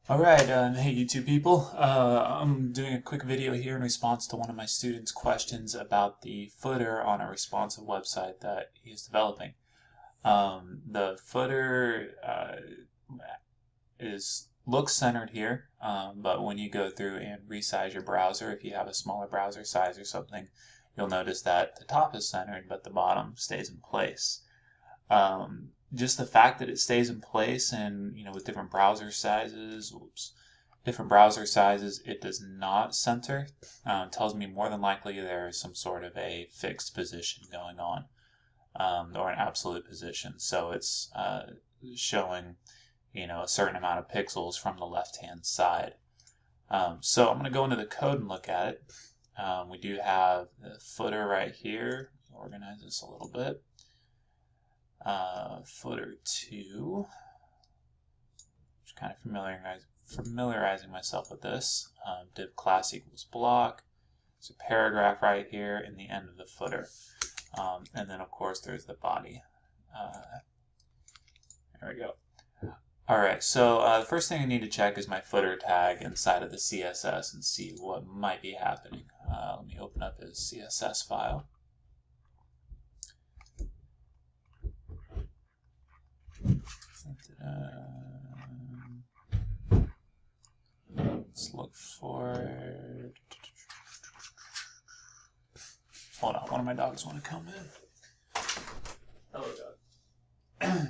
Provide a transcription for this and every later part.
Alright, hey YouTube people. I'm doing a quick video here in response to one of my students' questions about the footer on a responsive website that he is developing. The footer looks centered here, but when you go through and resize your browser, if you have a smaller browser size or something, you'll notice that the top is centered, but the bottom stays in place. Just the fact that it stays in place and with different browser sizes, it does not center. Tells me more than likely there is some sort of a fixed position going on, or an absolute position. So it's showing a certain amount of pixels from the left-hand side. So I'm going to go into the code and look at it. We do have the footer right here. Organize this a little bit. Footer 2. Just kind of familiarizing myself with this. Div class equals block. There's a paragraph right here in the end of the footer. And then, of course, there's the body. There we go. Alright, so the first thing I need to check is my footer tag inside of the CSS and see what might be happening. Let me open up his CSS file. Let's look for... Hold on, one of my dogs want to come in. Hello, dog.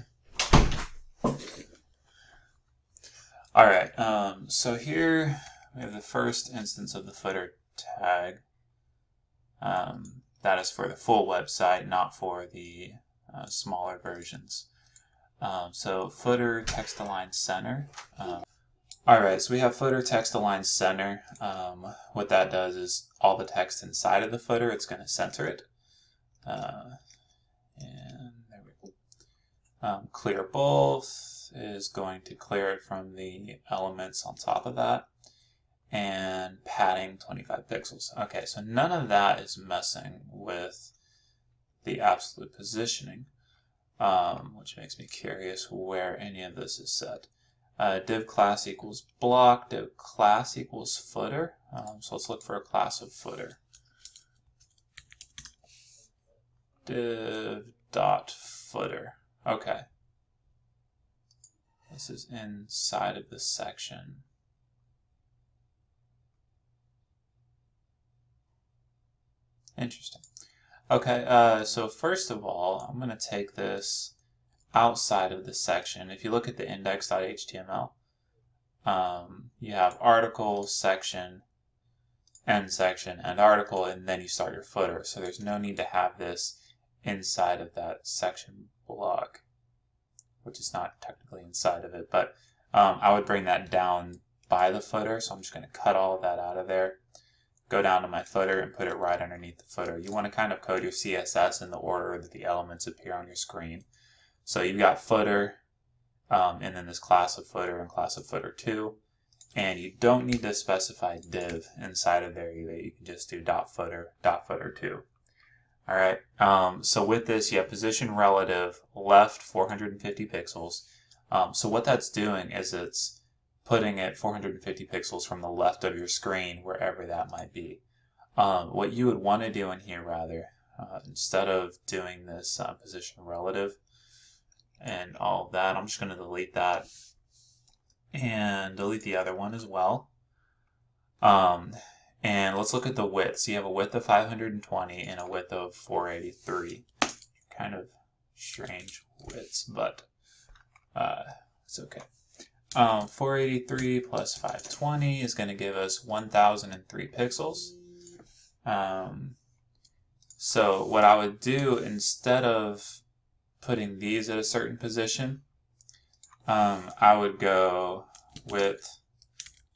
Alright, so here we have the first instance of the footer tag. That is for the full website, not for the smaller versions. So footer text align center. Alright, so we have footer text align center. What that does is all the text inside of the footer, it's going to center it. And there we go. Clear both is going to clear it from the elements on top of that. And padding 25 pixels. Okay, so none of that is messing with the absolute positioning. Which makes me curious where any of this is set. Div class equals block, div class equals footer. So let's look for a class of footer. Div dot footer. Okay. This is inside of the section. Interesting. Okay, so first of all, I'm going to take this outside of the section. If you look at the index.html, you have article, section, end section, end article, and then you start your footer. So there's no need to have this inside of that section block, which is not technically inside of it, but I would bring that down by the footer, so I'm just going to cut all of that out of there. Go down to my footer and put it right underneath the footer. You want to kind of code your CSS in the order that the elements appear on your screen. So you've got footer, and then this class of footer and class of footer 2. And you don't need to specify div inside of there either. You can just do .footer, .footer 2. Alright, so with this you have position relative left 450 pixels. So what that's doing is it's putting it 450 pixels from the left of your screen, wherever that might be. What you would want to do in here, rather, instead of doing this position relative and all of that, I'm just going to delete that and delete the other one as well. And let's look at the width. So you have a width of 520 and a width of 483. Kind of strange widths, but it's okay. 483 plus 520 is going to give us 1003 pixels. So what I would do, instead of putting these at a certain position, I would go with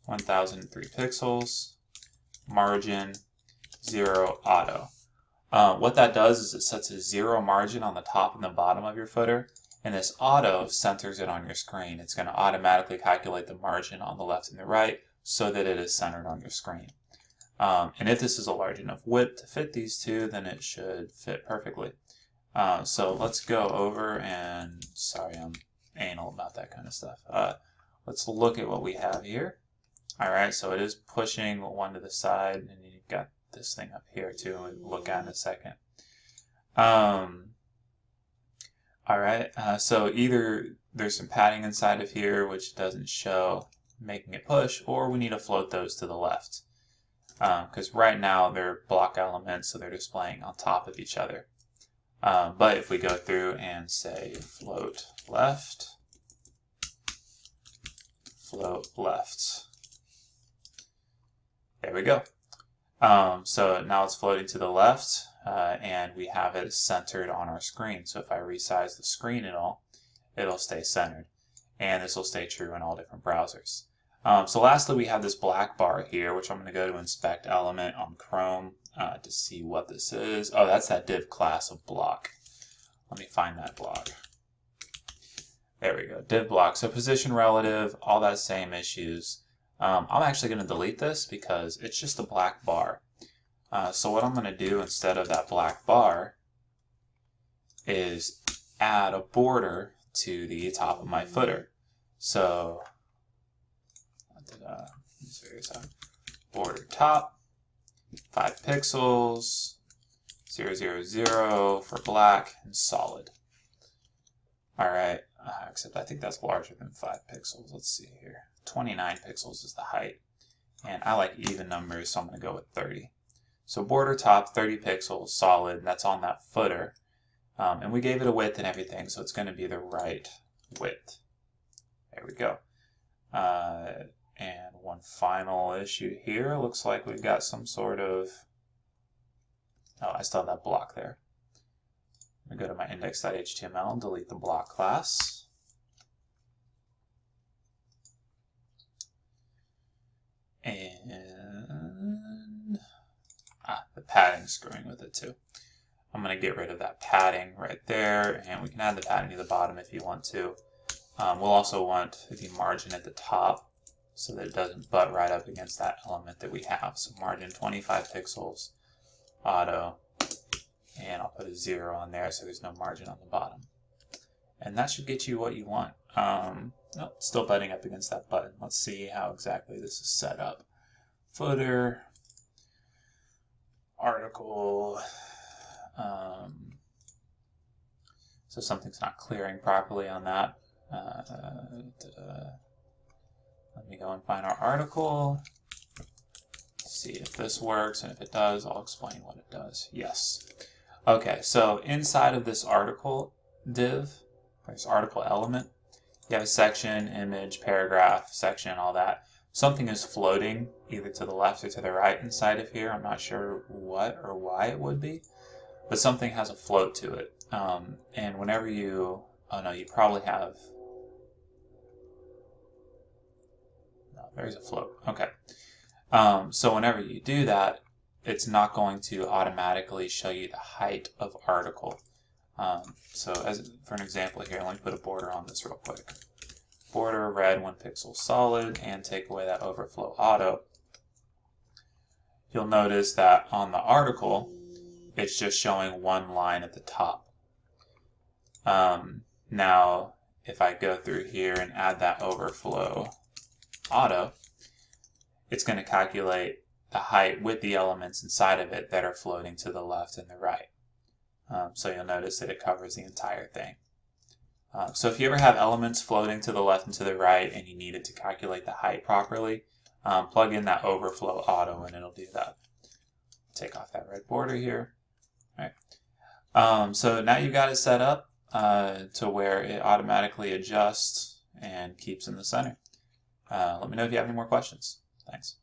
1003 pixels, margin 0 auto. What that does is it sets a 0 margin on the top and the bottom of your footer. And this auto centers it on your screen. It's going to automatically calculate the margin on the left and the right so that it is centered on your screen. And if this is a large enough width to fit these two, then it should fit perfectly. So let's go over and, sorry, I'm anal about that kind of stuff. let's look at what we have here. All right, so it is pushing one to the side, and you've got this thing up here too. We'll look at in a second. All right, so either there's some padding inside of here which doesn't show, making it push, or we need to float those to the left. Because right now they're block elements, so they're displaying on top of each other. But if we go through and say float left, there we go. So now it's floating to the left, and we have it centered on our screen. So if I resize the screen at all, it'll stay centered. And this will stay true in all different browsers. So lastly, we have this black bar here, which I'm going to go to inspect element on Chrome to see what this is. Oh, that's that div class of block. Let me find that block. There we go, div block. So position relative, all that same issues. I'm actually going to delete this because it's just a black bar. So what I'm going to do instead of that black bar is add a border to the top of my footer. So border top, 5 pixels, 000 for black, and solid. Alright, except I think that's larger than 5 pixels. Let's see here. 29 pixels is the height. And I like even numbers, so I'm going to go with 30. So border top, 30 pixels, solid, and that's on that footer. And we gave it a width and everything, so it's going to be the right width. There we go. And one final issue here. Looks like we've got some sort of... Oh, I still have that block there. I'm going to go to my index.html and delete the block class. And the padding screwing with it too. I'm going to get rid of that padding right there, and we can add the padding to the bottom if you want to. We'll also want the margin at the top so that it doesn't butt right up against that element that we have. So margin 25 pixels, auto, and I'll put a 0 on there so there's no margin on the bottom. And that should get you what you want. No, still butting up against that button. Let's see how exactly this is set up. Footer, article, so something's not clearing properly on that. Let me go and find our article, see if this works, and if it does, I'll explain what it does. Yes. Okay, so inside of this article div, this article element, you have a section, image, paragraph, section, all that. Something is floating either to the left or to the right inside of here. I'm not sure what or why it would be, but something has a float to it. And whenever you, oh no, you probably have, no, there's a float. Okay. So whenever you do that, it's not going to automatically show you the height of article. So as for an example here, let me put a border on this real quick. Border red 1 pixel solid, and take away that overflow auto. You'll notice that on the article, it's just showing one line at the top. Now, if I go through here and add that overflow auto, it's going to calculate the height with the elements inside of it that are floating to the left and the right. So you'll notice that it covers the entire thing. So if you ever have elements floating to the left and to the right and you need it to calculate the height properly, plug in that overflow auto and it'll do that. Take off that red border here. All right. So now you've got it set up to where it automatically adjusts and keeps in the center. Let me know if you have any more questions. Thanks.